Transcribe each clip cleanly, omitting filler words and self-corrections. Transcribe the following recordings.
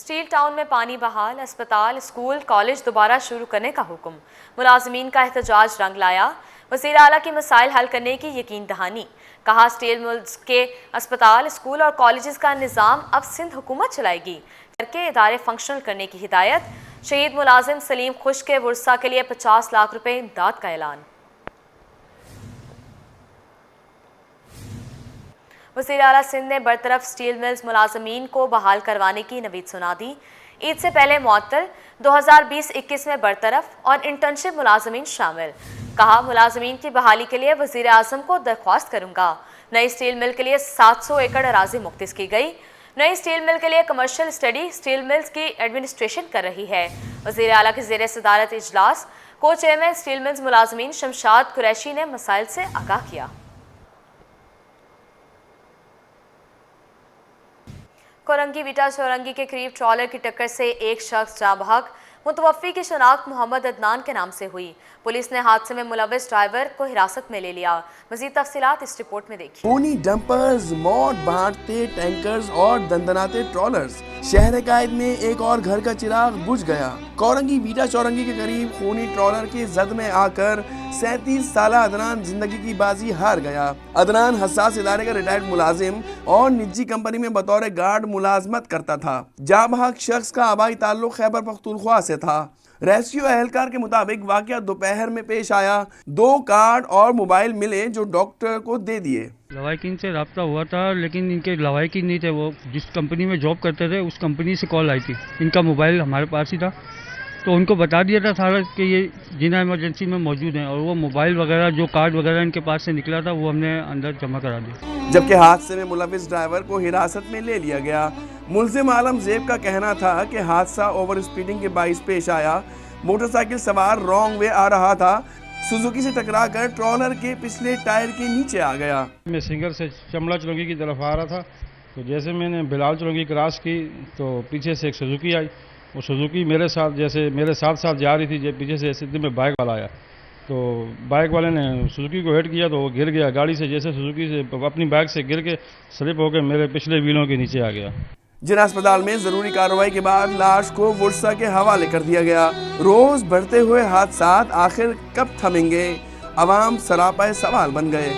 Steel town में पानी बहाल, अस्पताल, स्कूल, कॉलेज दोबारा शुरू करने का हुक्म। मुलाजमीन का एहतजाज रंग लाया। वज़ीर आला की मसाइल हल करने की यकीन दहानी। कहा स्टील मिल्स के अस्पताल, स्कूल और कॉलेजेस का निज़ाम अब सिंध हुकूमत चलाएगी। करके इदारे फंक्शनल करने की हिदायत। शहीद मुलाजिम सलीम खुश के वर्सा के लिए 50 लाख रुपए इमदाद का ऐलान। वज़ीर आला सिंध ने बरतरफ स्टील मिल्स मुलाजमीन को बहाल करवाने की नवीद सुना दी। ईद से पहले मुअत्तल, 2020-21 में बरतरफ और इंटर्नशिप मुलाजमीन शामिल। कहा मुलाजमीन की बहाली के लिए वज़ीर आज़म को दरख्वास्त करूंगा। नई स्टील मिल के लिए 700 एकड़ अराजी मुख्तिस की गई। नई स्टील मिल के लिए कमर्शियल स्टडी स्टील मिल्स की एडमिनिस्ट्रेशन कर रही है। वज़ीर आला के ज़ेर सदारत इजलास को चेयरमैन स्टील मिल्स मुलाजमीन शमशाद कुरैशी ने मसाइल से आगाह किया। कोरंगी वीटा चौरंगी के करीब ट्रॉलर की टक्कर से एक शख्स जाँ बहक। मुतवफ़ी की शनाख्त मोहम्मद अदनान के नाम से हुई। पुलिस ने हादसे में मुलविस ड्राइवर को हिरासत में ले लिया। मज़ीद तफसीलात इस रिपोर्ट में देखिए। खूनी डंपर्स, मौत बांटते टैंकर्स और दंदनाते ट्रॉलर्स। शहर कायद में एक और घर का चिराग बुझ गया। कोरंगी वीटा चौरंगी के करीब खूनी ट्रॉलर के जद में आकर 37 साला अदनान जिंदगी की बाजी हार गया। अदनान हसास इदारे का रिटायर्ड मुलाजिम और निजी कंपनी में बतौर गार्ड मुलाजमत करता था। जाँ बहक शख्स का आबाई ताल्लुक खैबर पख्तूनख्वा से था। रेस्क्यू एहलकार के मुताबिक वाकया दोपहर में पेश आया। 2 कार्ड और मोबाइल मिले जो डॉक्टर को दे दिए। लवाइकिन से रब्ता हुआ था, लेकिन इनके लवाइकिन नहीं थे। वो जिस कंपनी में जॉब करते थे उस कंपनी से कॉल आई थी। इनका मोबाइल हमारे पास ही था, तो उनको बता दिया था सारा कि ये जिना इमरजेंसी में मौजूद हैं, और वो मोबाइल वगैरह जो कार्ड वगैरह इनके पास से निकला था वो हमने अंदर जमा करा दिया। जबकि हादसे में मुलविस ड्राइवर को हिरासत में ले लिया गया। मुल्जिम आलम जेब का कहना था कि हादसा ओवर स्पीडिंग के बाइस पेश आया। मोटरसाइकिल सवार रॉन्ग वे आ रहा था, सुजुकी से टकरा कर ट्रॉलर के पिछले टायर के नीचे आ गया। मैं सिंगर से चमड़ा चौरंगी की तरफ आ रहा था, तो जैसे मैंने बिलाल चौरंगी क्रॉस की तो पीछे से एक सुजुकी आई। वो सुजुकी मेरे साथ साथ जा रही थी। पीछे से सीधे में बाइक वाला आया, तो बाइक वाले ने सुजुकी को हिट किया तो वो गिर गया गाड़ी से। जैसे सुजुकी से अपनी बाइक से गिर के स्लिप होकर मेरे पिछले व्हीलों के नीचे आ गया। जिला अस्पताल में जरूरी कार्रवाई के बाद लाश को वर्सा के हवाले कर दिया गया। रोज बढ़ते हुए हादसात आखिर कब थमेंगे, अवाम सरापाए सवाल बन गए।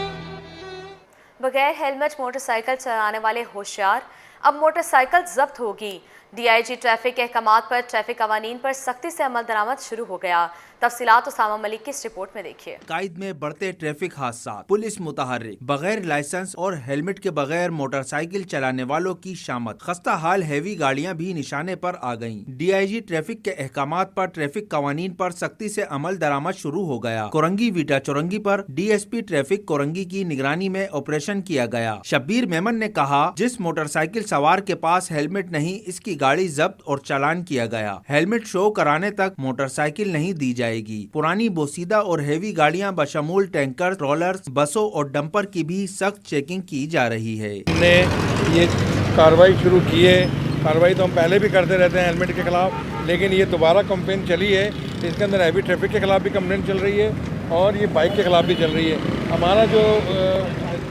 बगैर हेलमेट मोटरसाइकिल चलाने वाले होशियार, अब मोटरसाइकिल जब्त होगी। DIG ट्रैफिक के अहकामात पर ट्रैफिक कवानीन पर सख्ती से अमल दरामद शुरू हो गया। तफसीलात उसामा मलिक की इस रिपोर्ट में देखिए। कायद में बढ़ते ट्रैफिक हादसा, पुलिस मुतहर्रिक, बगैर लाइसेंस और हेलमेट के बगैर मोटरसाइकिल चलाने वालों की शामत, खस्ता हाल हैवी गाड़ियां भी निशाने पर आ गयीं। DIG ट्रैफिक के अहकामात पर ट्रैफिक कवानीन पर सख्ती से अमल दरामद शुरू हो गया। कोरंगी वीटा चौरंगी पर DSP ट्रैफिक कोरंगी की निगरानी में ऑपरेशन किया गया। शब्बीर मेमन ने कहा, जिस मोटरसाइकिल सवार के पास हेलमेट नहीं, इसकी गाड़ी जब्त और चालान किया गया। हेलमेट शो कराने तक मोटरसाइकिल नहीं दी जाएगी। पुरानी बोसीदा और हेवी गाड़ियां बशमूल टैंकर, ट्रॉलर्स, बसों और डंपर की भी सख्त चेकिंग की जा रही है। हमने ये कार्रवाई शुरू की है। कार्रवाई तो हम पहले भी करते रहते हैं हेलमेट के खिलाफ, लेकिन ये दोबारा कंप्लेन चली है। इसके अंदर हैवी ट्रैफिक के खिलाफ भी कंप्लेन चल रही है और ये बाइक के खिलाफ भी चल रही है। हमारा जो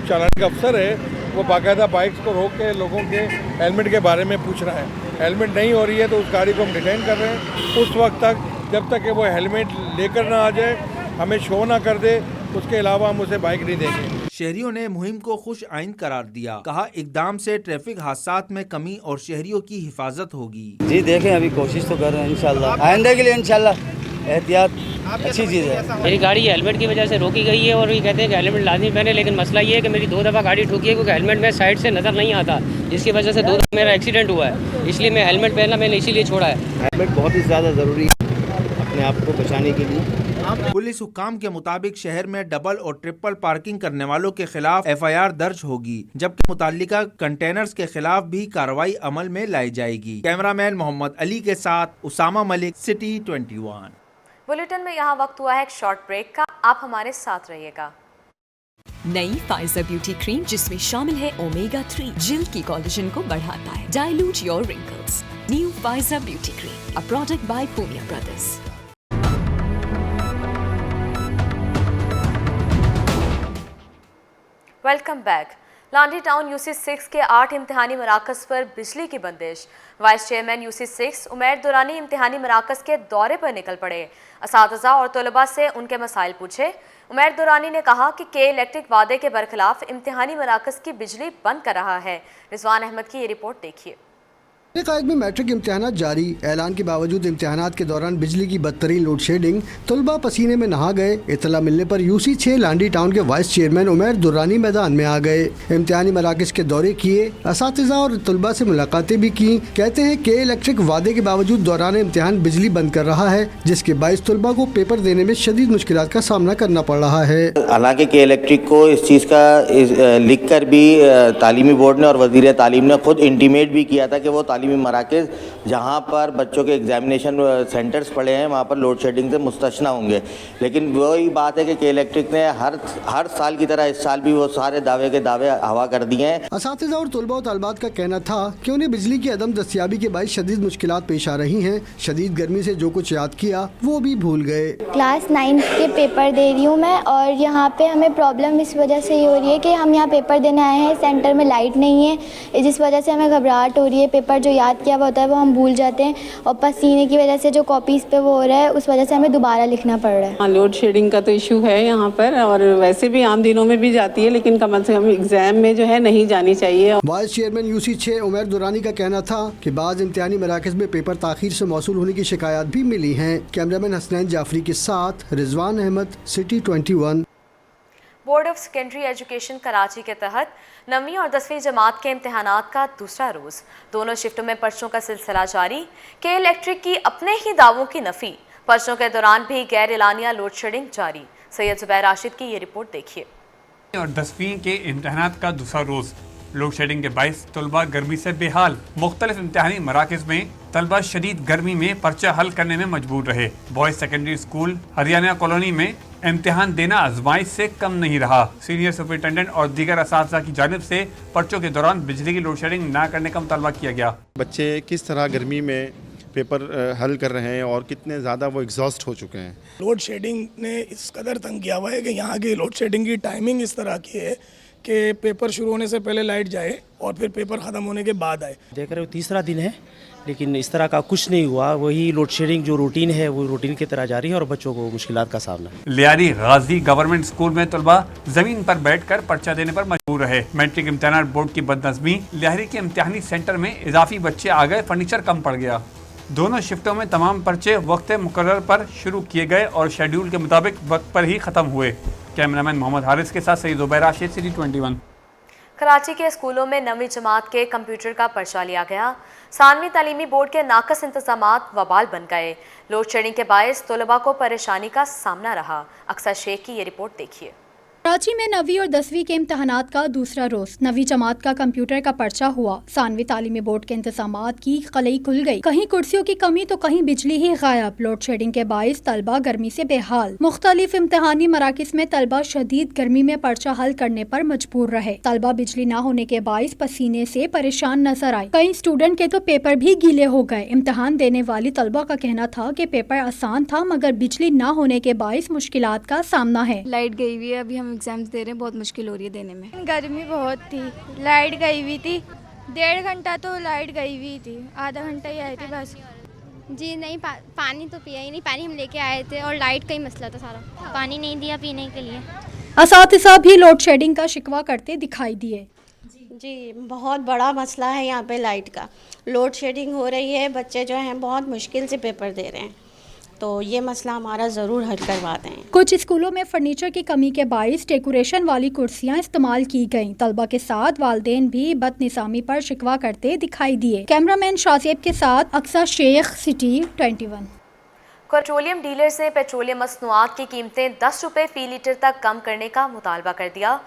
चालान का अफसर है वो बाकायदा बाइक्स को रोक के लोगों के हेलमेट के बारे में पूछ रहा है। हेलमेट नहीं हो रही है तो उस गाड़ी को हम डिटेन कर रहे हैं उस वक्त तक जब तक कि वो हेलमेट लेकर ना आ जाए, हमें शो ना कर दे, उसके अलावा हम उसे बाइक नहीं देंगे। शहरियों ने मुहिम को खुश आइंद करार दिया। कहा, इकदाम से ट्रैफिक हादसात में कमी और शहरियों की हिफाजत होगी। जी देखें, अभी कोशिश तो कर रहे हैं, इंशाल्लाह आइंदा के लिए इंशाल्लाह एहतियात अच्छी चीज़ है। मेरी गाड़ी हेलमेट की वजह से रोकी गई है और ये कहते हैं कि हेलमेट लाजमी पहने, लेकिन मसला ये है कि मेरी 2 दफ़ा गाड़ी ठुकी है क्योंकि हेलमेट में साइड से नज़र नहीं आता, जिसकी वजह से 2 दफ़ा मेरा एक्सीडेंट हुआ है। इसलिए मैं हेलमेट पहनना मैंने इसीलिए छोड़ा है। हेलमेट बहुत ही ज़्यादा ज़रूरी है अपने आप को बचाने के लिए। पुलिस हुक्काम के मुताबिक शहर में डबल और ट्रिपल पार्किंग करने वालों के खिलाफ FIR दर्ज होगी, जबकि मुताल्लिका कंटेनर्स के खिलाफ भी कार्रवाई अमल में लाई जाएगी। कैमरामैन मोहम्मद अली के साथ उसामा मलिक, सिटी 21। बुलेटिन में यहाँ वक्त हुआ है एक शॉर्ट ब्रेक का, आप हमारे साथ रहिएगा। नई फाइजर ब्यूटी क्रीम जिसमें शामिल है ओमेगा 3, जिल्द की कोलेजन को बढ़ाता है। Dilute your wrinkles. New Pfizer beauty cream, a product by Punia brothers. Welcome back. Landi town UC6 के 8 इम्तिहानी मराकज़ पर बिजली की बंदिश। Vice chairman UC6 Umair Durrani इम्तिहानी मराकज़ के दौरे पर निकल पड़े। असातिज़ा और तलबा से उनके मसाइल पूछे। उमैर दुरानी ने कहा कि के इलेक्ट्रिक वादे के बरखिलाफ इम्तिहानी मराकज़ की बिजली बंद कर रहा है। रिजवान अहमद की ये रिपोर्ट देखिए। कायद में मैट्रिक इम्तिहानात जारी, ऐलान के बावजूद इम्तिहानात के दौरान बिजली की बदतरीन लोड शेडिंग, तलबा पसीने में नहा गए। इतला मिलने पर UC6 लांडी टाउन के वाइस चेयरमैन उमैर दुरानी मैदान में आ गए। इम्तिहानी मराकज़ के दौरे किए, असातिज़ा और तलबा से मुलाकातें भी की। कहते हैं के इलेक्ट्रिक वादे के बावजूद दौरान इम्तिहान बिजली बंद कर रहा है, जिसके बायस तलबा को पेपर देने में शदीद मुश्किलात का सामना करना पड़ रहा है। हालांकि के इलेक्ट्रिक को इस चीज़ का लिख कर भी तालीमी बोर्ड ने और वज़ीर तालीम ने खुद इंटीमेट भी किया था कि वो तालीमी मराकज़ जहाँ पर बच्चों के एग्जामिनेशन सेंटर्स पड़े हैं वहाँ पर लोड शेडिंग से मुस्तस्ना होंगे। लेकिन वही बात है कि के इलेक्ट्रिक ने हर साल की तरह इस साल भी वो सारे दावे के दावे हवा कर दिए हैं। असातिज़ा और तलबा और तलबात का कहना था कि उन्हें बिजली की अदम दस्तियाबी के बायस शदीद मुश्किलात पेश आ रही हैं। शदीद गर्मी से जो कुछ याद किया वो भी भूल गए। क्लास 9 के पेपर दे रही हूँ मैं, और यहाँ पे हमें प्रॉब्लम इस वजह से ये हो रही है कि हम यहाँ पेपर देने आए हैं, सेंटर में लाइट नहीं है, जिस वजह से हमें घबराहट हो रही है। पेपर जो याद किया हुआ होता है वो हम भूल जाते हैं, और पसीने की वजह से जो कॉपीज़ पे वो हो रहा है उस वजह से हमें दोबारा लिखना पड़ रहा है। लोड शेडिंग का तो इशू है यहाँ पर, और वैसे भी आम दिनों में भी जाती है, लेकिन कम से कम एग्जाम में जो है नहीं जानी चाहिए। Vice chairman UC6 Umair Durrani का कहना था कि बाज़ इम्तिहानी मराकज़ में पेपर ताख़ीर से मौसूल होने की शिकायत भी मिली हैं। कैमरामैन हसनैन जाफरी के साथ Rizwan Ahmed, city 21। Board of secondary education Karachi के तहत 9वीं और 10वीं जमात के इम्तिहानात का दूसरा रोज़, दोनों शिफ्टों में पर्चों का सिलसिला जारी। के इलेक्ट्रिक की अपने ही दावों की नफ़ी, पर्चों के दौरान भी गैर एलानिया लोड शेडिंग जारी। सैयद जुबैर राशिद की ये रिपोर्ट देखिए। और 10वीं के इम्तिहानात का दूसरा रोज़, लोड शेडिंग के बायस तलबा गर्मी से बेहाल। मुख्तलिफ इम्तिहानी मराकज़ में तलबा शदीद गर्मी में पर्चा हल करने में मजबूर रहे। Boys secondary school Haryana colony में इम्तिहान देना आजमाइश से कम नहीं रहा। सीनियर सुपरिटेंडेंट और दीगर असातिज़ा की जानिब से पर्चों के दौरान बिजली की लोड शेडिंग न करने का मुतालबा किया गया। बच्चे किस तरह गर्मी में पेपर हल कर रहे हैं और कितने ज़्यादा वो एग्जॉस्ट हो चुके हैं। लोड शेडिंग ने इस कदर तंग किया हुआ है कि यहाँ की लोड शेडिंग की टाइमिंग इस तरह की है कि पेपर शुरू होने से पहले लाइट जाए और फिर पेपर ख़त्म होने के बाद आए। देख रहे हो तीसरा दिन है, लेकिन इस तरह का कुछ नहीं हुआ। वही लोड शेडिंग जो रूटीन है वो रूटीन की तरह जारी है और बच्चों को मुश्किलात का सामना है। लियारी गाजी गवर्नमेंट स्कूल में तलबा जमीन पर बैठकर पर्चा देने पर मजबूर रहे। मैट्रिक इम्तिहान बोर्ड की बदनज़मी, लियारी के इम्तिहानी सेंटर में इजाफी बच्चे आ गए, फर्नीचर कम पड़ गया। दोनों शिफ्टों में तमाम पर्चे वक्त मुकर्रर पर शुरू किए गए और शेड्यूल के मुताबिक वक्त पर ही ख़त्म हुए। कैमरामैन मोहम्मद हारिस के साथ सईद जुबैर राशिद, सिटी 21। कराची के स्कूलों में 9वीं जमात के कंप्यूटर का पर्चा लिया गया। 7वीं तालीमी बोर्ड के नाकस इंतजामात वबाल बन गए। लोड शेडिंग के बायस तलबा को परेशानी का सामना रहा। अक्सर शेख की ये रिपोर्ट देखिए। कराची में 9वीं और 10वीं के इम्तहानात का दूसरा रोज़, 9वीं जमात का कंप्यूटर का पर्चा हुआ। 7वीं तालीमी बोर्ड के इंतजामात की कलई खुल गई, कहीं कुर्सियों की कमी तो कहीं बिजली ही गायब। लोड शेडिंग के बायस तलबा गर्मी से बेहाल। मुख्तलिफ इम्तहानी मराकिज़ में तलबा शदीद गर्मी में पर्चा हल करने पर मजबूर रहे। तलबा बिजली न होने के बायस पसीने से परेशान नजर आए। कई स्टूडेंट के तो पेपर भी गीले हो गए। इम्तहान देने वाली तलबा का कहना था कि पेपर आसान था, मगर बिजली न होने के बायस मुश्किलात का सामना है। लाइट गई हुई है, अभी हम एग्जाम्स दे रहे हैं, बहुत मुश्किल हो रही है देने में। गर्मी बहुत थी, लाइट गई हुई थी, 1.5 घंटा तो लाइट गई हुई थी, आधा घंटा ही आई थी बस। जी नहीं, पानी तो पिया ही नहीं। पानी हम लेके आए थे और लाइट का ही मसला था सारा, पानी नहीं दिया पीने के लिए। असातिज़ा भी लोड शेडिंग का शिकवा करते दिखाई दिए। जी बहुत बड़ा मसला है यहाँ पे लाइट का। लोड शेडिंग हो रही है, बच्चे जो हैं बहुत मुश्किल से पेपर दे रहे हैं, तो ये मसला हमारा ज़रूर हल करवा दें। कुछ स्कूलों में फर्नीचर की कमी के बायस डेकोरेशन वाली कुर्सियां इस्तेमाल की गईं। तलबा के साथ वालिदैन भी बदनिज़ामी पर शिकवा करते दिखाई दिए। कैमरामैन शाज़ेब के साथ अक्सर शेख, सिटी 21। पेट्रोलियम डीलर्स ने पेट्रोलियम मसनूआत की कीमतें 10 रुपये फ़ी लीटर तक कम करने का मुतालबा कर दिया।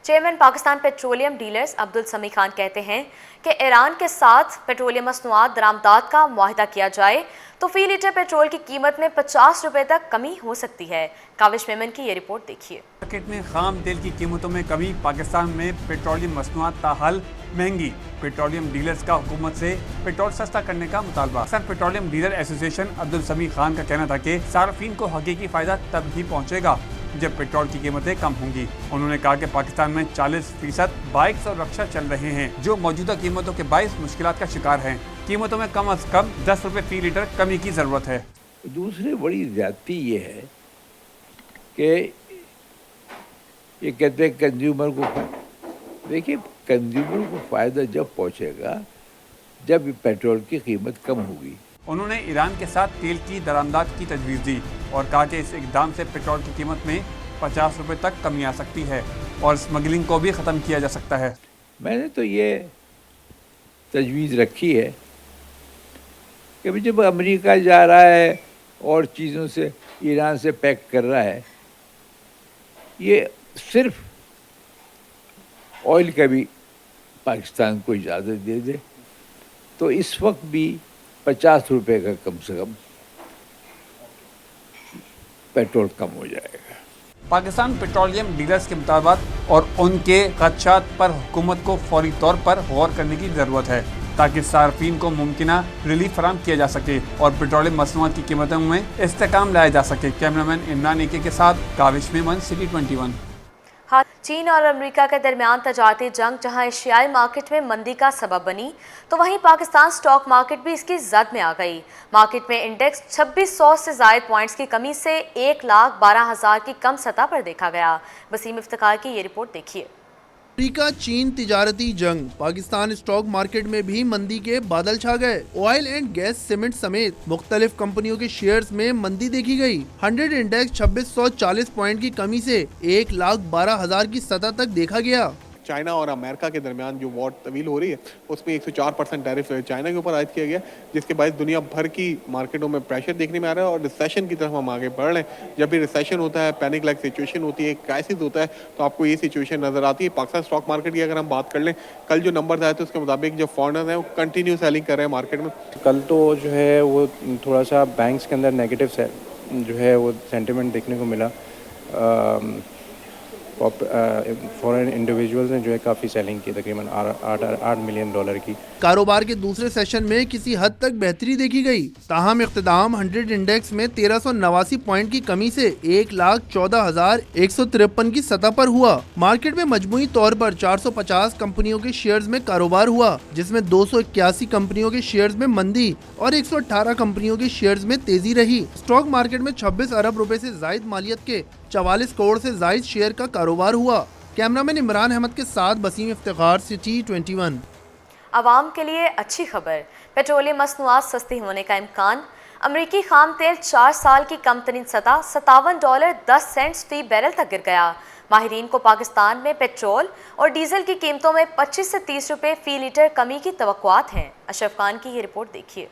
Chairman Pakistan petroleum dealers Abdul समी खान कहते हैं कि ईरान के साथ पेट्रोलियम मसनूआत दरामदात का मुआहिदा किया जाए तो फ़ी लीटर पेट्रोल की कीमत में 50 रुपये तक कमी हो सकती है। काविश मेमन की ये रिपोर्ट देखिए। मार्केट में खाम तेल की कीमतों में कमी, पाकिस्तान में पेट्रोलियम मसनूआत ताहाल महंगी। पेट्रोलियम डीलर्स का हुकूमत से पेट्रोल सस्ता करने का मुतालबा। Pakistan petroleum dealer association Abdul समी खान का कहना था कि सार्फिन को हकीकी फ़ायदा तब ही पहुँचेगा जब पेट्रोल की कीमतें कम होंगी। उन्होंने कहा कि पाकिस्तान में 40% बाइक्स और रक्षा चल रहे हैं जो मौजूदा कीमतों के बाइस मुश्किलात का शिकार हैं। कीमतों में कम से कम 10 रुपए फी लीटर कमी की जरूरत है। दूसरी बड़ी ज्यादती ये है कि ये कहते हैं कंज्यूमर को, देखिए कंज्यूमर को फायदा जब पहुंचेगा जब पेट्रोल की कीमत कम होगी। उन्होंने ईरान के साथ तेल की दरामदाद की तजवीज़ दी और कहा कि इस इक़दाम से पेट्रोल की कीमत में 50 रुपए तक कमी आ सकती है और स्मगलिंग को भी ख़त्म किया जा सकता है। मैंने तो ये तजवीज़ रखी है कि जब अमेरिका जा रहा है और चीज़ों से ईरान से पैक कर रहा है, ये सिर्फ ऑयल का भी पाकिस्तान को इजाज़त दे दे तो इस वक्त भी 50 रुपए का कम से कम पेट्रोल कम हो जाएगा। पाकिस्तान पेट्रोलियम डीलर्स के मुताबिक और उनके खदशात पर हुकूमत को फौरी तौर पर गौर करने की ज़रूरत है ताकि सार्फिन को मुमकिना रिलीफ फराहम किया जा सके और पेट्रोलियम मसनूआत की कीमतों में इस्तेहकाम लाया जा सके। कैमरामैन इमरान एके के साथ काविश मेमन, सिटी 21। चीन और अमेरिका के दरमियान तजारती जंग जहां एशियाई मार्केट में मंदी का सबब बनी, तो वहीं पाकिस्तान स्टॉक मार्केट भी इसकी जद में आ गई। मार्केट में इंडेक्स 2600 से जायद पॉइंट्स की कमी से 1,12,000 की कम सतह पर देखा गया। वसीम इफ्तिखार की ये रिपोर्ट देखिए। अमेरिका चीन तिजारती जंग, पाकिस्तान स्टॉक मार्केट में भी मंदी के बादल छा गए। ऑयल एंड गैस, सीमेंट समेत मुख्तलिफ कंपनियों के शेयर्स में मंदी देखी गई। 100 इंडेक्स 2640 पॉइंट की कमी से 1,12,000 की सतह तक देखा गया। चाइना और अमेरिका के दरमियान जो वॉर तवील हो रही है उसमें 104% टैरिफ चाइना के ऊपर आयद किया गया, जिसके बाद दुनिया भर की मार्केटों में प्रेशर देखने में आ रहा है और रिसेशन की तरफ हम आगे बढ़ रहे हैं। जब भी रिसेशन होता है, पैनिक लाइक सिचुएशन होती है, क्राइसिस होता है, तो आपको ये सिचुएशन नजर आती है। पाकिस्तान स्टॉक मार्केट की अगर हम बात कर लें, कल जो नंबर आए थे उसके मुताबिक जो फॉरनर्स हैं वो कंटिन्यू सेलिंग कर रहे हैं मार्केट में। कल तो जो है वो थोड़ा सा बैंक्स के अंदर नेगेटिव से जो है वो सेंटिमेंट देखने को मिला। फॉरेन इंडिविजुअल्स ने जो है काफ़ी सेलिंग की, तकरीबन $8 मिलियन की। कारोबार के दूसरे सेशन में किसी हद तक बेहतरी देखी गई। ताहम इख्तिताम 100 इंडेक्स में 1389 पॉइंट की कमी से 1,14,153 की सतह पर हुआ। मार्केट में मजमूई तौर पर 450 कंपनियों के शेयर्स में कारोबार हुआ, जिसमें 281 कंपनियों के शेयर्स में मंदी और 118 कंपनियों के शेयर्स में तेजी रही। स्टॉक मार्केट में 26 अरब रुपए से जायद मालियत के 44 करोड़ से जायद शेयर का कारोबार हुआ। कैमरामैन इमरान अहमद के साथ वसीम इफ्तिखार, सिटी 21। आवाम के लिए अच्छी खबर, पेट्रोलियम मसनूआत सस्ती होने का इम्कान। अमरीकी खाम तेल 4 साल की कम तरीन सतह $57.10 फी बैरल तक गिर गया। माहिरीन को पाकिस्तान में पेट्रोल और डीजल की कीमतों में 25 से 30 रुपए फी लीटर कमी की तवक्कुआत हैं। अशरफ खान की ये रिपोर्ट देखिए।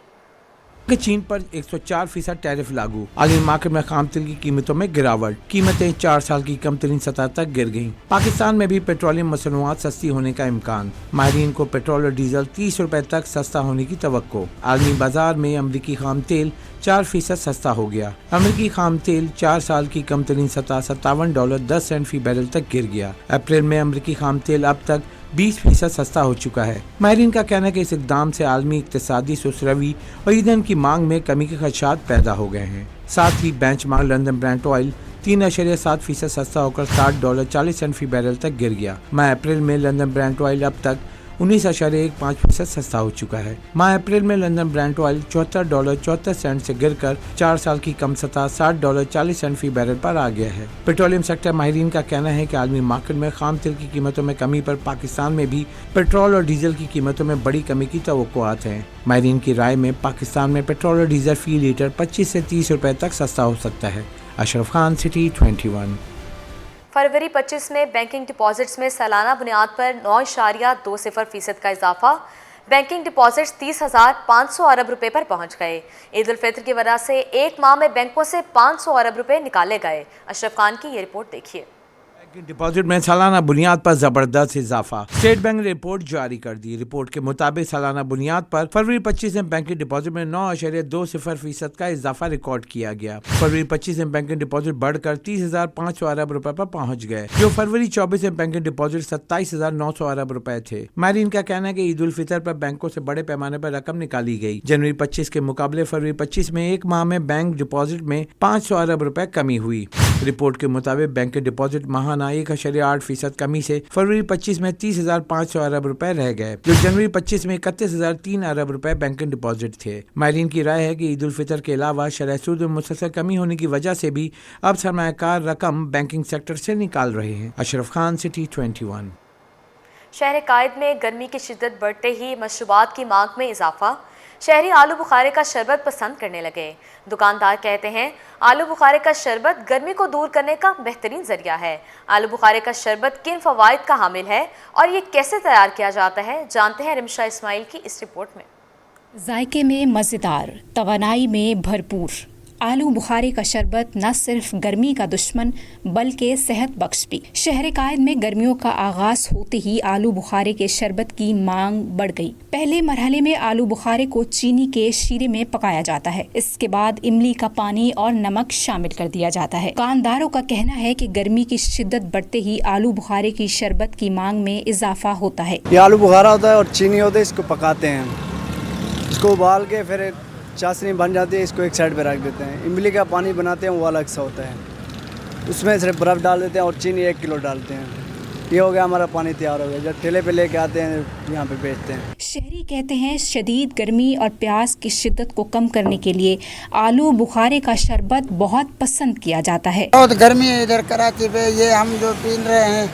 कि चीन पर 104% टैरिफ लागू। आलमी मार्केट में खाम तेल की कीमतों में गिरावट, कीमतें 4 साल की कम तरीन सतह तक गिर गईं। पाकिस्तान में भी पेट्रोलियम मसनूआत सस्ती होने का इम्कान। माहिरीन को पेट्रोल और डीजल 30 रुपए तक सस्ता होने की तवक्को। आलमी बाजार में अमरीकी खाम तेल 4% सस्ता हो गया। अमरीकी खाम तेल 4 साल की कम तरीन सतह $57.10 फी बैरल तक गिर गया। अप्रैल में अमरीकी खाम तेल अब तक 20% सस्ता हो चुका है। माहिरीन का कहना है कि इस इक़दाम से आलमी इक़्तिसादी सुसरवी और ईंधन की मांग में कमी के खदशात पैदा हो गए हैं। साथ ही बेंचमार्क लंदन ब्रेंट ऑयल 3.7% सस्ता होकर $60.40 फी बैरल तक गिर गया। माह अप्रैल में लंदन ब्रेंट ऑयल अब तक 19.15% सस्ता हो चुका है। माह अप्रैल में लंदन ब्रेंट ऑयल $74.74 से गिरकर 4 साल की कम सतह $60.40 फी बैरल पर आ गया है। पेट्रोलियम सेक्टर माहिरीन का कहना है कि आलमी मार्केट में खाम तेल की कीमतों में कमी पर पाकिस्तान में भी पेट्रोल और डीजल की कीमतों में बड़ी कमी की तवक्कुआत है। माहिरीन की राय में पाकिस्तान में पेट्रोल और डीजल फी लीटर 25 से 30 रुपए तक सस्ता हो सकता है। अशरफ खान, सिटी 21। फरवरी 25 में बैंकिंग डिपॉजिट्स में सालाना बुनियाद पर 9.20% का इजाफा। बैंकिंग डिपॉजिट्स 30,500 अरब रुपए पर पहुंच गए। ईद उल फितर की वजह से एक माह में बैंकों से 500 अरब रुपए निकाले गए। अशरफ खान की ये रिपोर्ट देखिए। डिपॉजिट में सालाना बुनियाद पर जबरदस्त इजाफा। स्टेट बैंक ने रिपोर्ट जारी कर दी। रिपोर्ट के मुताबिक सालाना बुनियाद पर फरवरी 25 में बैंकिंग डिपॉजिट में 9.20% का इजाफा रिकॉर्ड किया गया। फरवरी 25 में बैंकिंग डिपॉजिट बढ़कर 30,500 अरब रुपए पर पहुंच गए, जो फरवरी 24 में बैंकिंग डिपॉजिट 27,900 अरब रुपए थे। माहिरीन का कहना है कि ईद उल फितर पर बैंकों से बड़े पैमाने पर रकम निकाली गई। जनवरी 25 के मुकाबले फरवरी 25 में एक माह में बैंक डिपॉजिट में 500 अरब रुपए कमी हुई। रिपोर्ट के मुताबिक बैंक के डिपॉजिट माहाना 1.8% कमी से फरवरी 25 में 30,500 अरब रुपए रह गए, जो जनवरी 25 में 31,003 अरब रुपए बैंकिंग डिपॉजिट थे। माहिरीन की राय है कि ईद उल फितर के अलावा शरह सूद में मुसलसल कमी होने की वजह से भी अब सरमायाकार रकम बैंकिंग सेक्टर से निकाल रहे हैं। अशरफ खान, सिटी 21। शहर कायद में गर्मी की शिद्दत बढ़ते ही मशरूबात की मांग में इजाफा, शहरी आलू बुखारे का शरबत पसंद करने लगे। दुकानदार कहते हैं आलू बुखारे का शरबत गर्मी को दूर करने का बेहतरीन जरिया है। आलू बुखारे का शरबत किन फवाइद का हामिल है और ये कैसे तैयार किया जाता है, जानते हैं रिमशा इस्माइल की इस रिपोर्ट में। जायके में मज़ेदार, तवानाई में भरपूर आलू बुखारे का शरबत न सिर्फ गर्मी का दुश्मन बल्कि सेहत बख्श भी। शहर कायद में गर्मियों का आगाज होते ही आलू बुखारे के शरबत की मांग बढ़ गई। पहले मरहले में आलू बुखारे को चीनी के शीरे में पकाया जाता है, इसके बाद इमली का पानी और नमक शामिल कर दिया जाता है। दुकानदारों का कहना है कि गर्मी की शिद्दत बढ़ते ही आलू बुखारे की शरबत की मांग में इजाफा होता है। ये आलू बुखारा होता है और चीनी होता है, इसको पकाते हैं, इसको उबाल के फिर चाशनी बन जाती है, इसको एक साइड पे रख देते हैं। इमली का पानी बनाते हैं, वो अलग सा होता है, उसमें सिर्फ बर्फ़ डाल देते हैं और चीनी 1 किलो डालते हैं। ये हो गया हमारा पानी तैयार हो गया, जब ठेले पे लेके आते हैं यहाँ पे बेचते हैं। शहरी कहते हैं शदीद गर्मी और प्यास की शिद्दत को कम करने के लिए आलू बुखारे का शरबत बहुत पसंद किया जाता है। बहुत गर्मी है इधर कराची पे, ये हम जो पी रहे हैं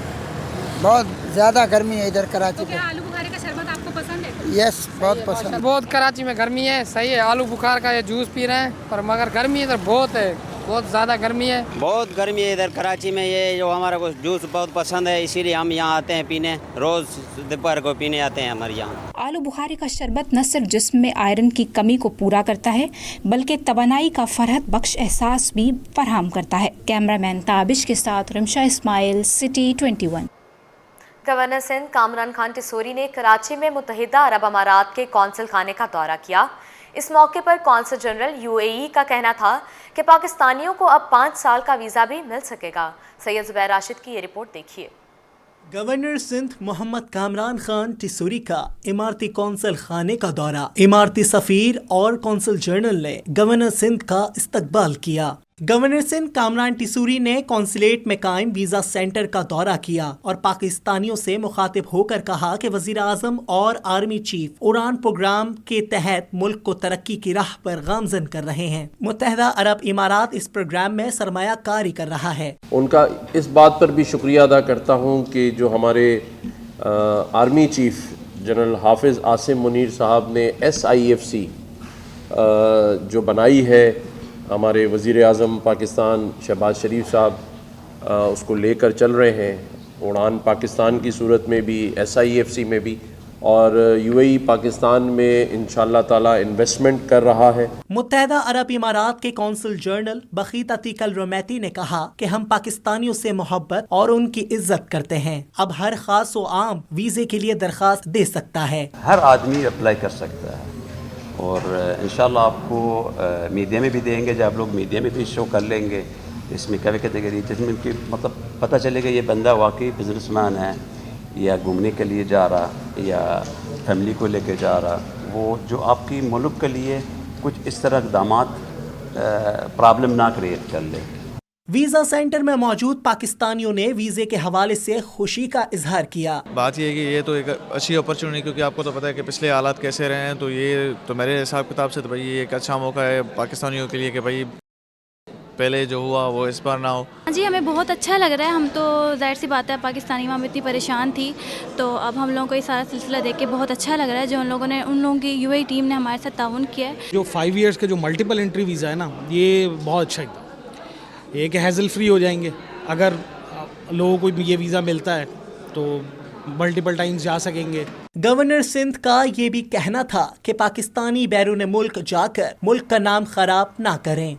बहुत ज़्यादा गर्मी है इधर कराची पे। आलू बुखारे का शरबत आपको पसंद है? यस, बहुत पसंद। बहुत कराची में गर्मी है, सही है। आलू बुखार का ये जूस पी रहे हैं, पर मगर गर्मी इधर बहुत है, बहुत ज़्यादा गर्मी है। बहुत गर्मी है इधर कराची में, ये जो हमारा को जूस बहुत पसंद है, इसीलिए हम यहाँ आते हैं पीने, रोज़ दोपहर को पीने आते हैं हमारे यहाँ। आलू बुखारे का शरबत न सिर्फ जिस्म में आयरन की कमी को पूरा करता है बल्कि तवानाई का फरहत बख्श एहसास भी फराहम करता है। कैमरामैन ताबिश के साथ रिमशा इस्माइल, सिटी 21। गवर्नर सिंध कामरान खान टिसोरी ने कराची में मुत्तहिदा अरब अमारात के कौंसल खाने का दौरा किया। इस मौके पर कौंसल जनरल यूएई का कहना था कि पाकिस्तानियों को अब 5 साल का वीज़ा भी मिल सकेगा। सैयद ज़ुबैर राशिद की ये रिपोर्ट देखिए। गवर्नर सिंध मोहम्मद कामरान खान टिसोरी का इमारती कौंसल खाने का दौरा। इमारती सफ़ीर और कौंसल जनरल ने गवर्नर सिंध का इस्तकबाल किया। गवर्नर सिंध कामरान टिसोरी ने कौंसलेट में कायम वीज़ा सेंटर का दौरा किया और पाकिस्तानियों से मुखातिब होकर कहा कि वज़ीर आज़म और आर्मी चीफ उड़ान प्रोग्राम के तहत मुल्क को तरक्की की राह पर गामजन कर रहे हैं। मुत्तहिदा अरब इमारात इस प्रोग्राम में सरमाया कारी कर रहा है। उनका इस बात पर भी शुक्रिया अदा करता हूँ कि जो हमारे आर्मी चीफ जनरल हाफिज़ आसिम मुनीर साहब ने SIFC जो बनाई है, हमारे वज़ीर आज़म पाकिस्तान शहबाज शरीफ साहब उसको लेकर चल रहे हैं। उड़ान पाकिस्तान की सूरत में भी, SIFC में भी, और UAE पाकिस्तान में इंशाअल्लाह ताला इन्वेस्टमेंट कर रहा है। मुत्तहिदा अरब इमारात के कौंसल जनरल बखीत अतीकल रोमैती ने कहा कि हम पाकिस्तानियों से मोहब्बत और उनकी इज्जत करते हैं। अब हर खास व आम वीज़े के लिए दरख्वास्त दे सकता है। हर आदमी अप्लाई कर सकता है और इंशाल्लाह आपको मीडिया में भी देंगे, जब आप लोग मीडिया में भी शो कर लेंगे इसमें क्या कैटेगरी, जिसमें कि मतलब पता चलेगा ये बंदा वाकई बिजनेसमैन है या घूमने के लिए जा रहा या फैमिली को लेके जा रहा, वो जो आपकी मुल्क के लिए कुछ इस तरह इक़दामात प्रॉब्लम ना क्रिएट कर ले। वीज़ा सेंटर में मौजूद पाकिस्तानियों ने वीज़े के हवाले से खुशी का इजहार किया। बात ये है कि ये तो एक अच्छी अपॉर्चुनिटी, क्योंकि आपको तो पता है कि पिछले हालात कैसे रहे हैं, तो ये तो मेरे हिसाब किताब से तो भाई ये एक अच्छा मौका है पाकिस्तानियों के लिए कि भाई पहले जो हुआ वो इस बार ना हो। जी हमें बहुत अच्छा लग रहा है। हम तो जाहिर सी बात है पाकिस्तानी वहाँ में इतनी परेशान थी, तो अब हम लोगों को ये सारा सिलसिला देख के बहुत अच्छा लग रहा है जो उन लोगों की UAE टीम ने हमारे साथ ताउन किया है। जो 5 ईयर्स के जो मल्टीपल एंट्री वीज़ा है ना, ये बहुत अच्छा है। ये कि हैज़ल फ्री हो जाएंगे, अगर लोगों को ये वीज़ा मिलता है तो मल्टीपल टाइम्स जा सकेंगे। गवर्नर सिंध का ये भी कहना था कि पाकिस्तानी बैरून मुल्क जाकर मुल्क का नाम खराब ना करें।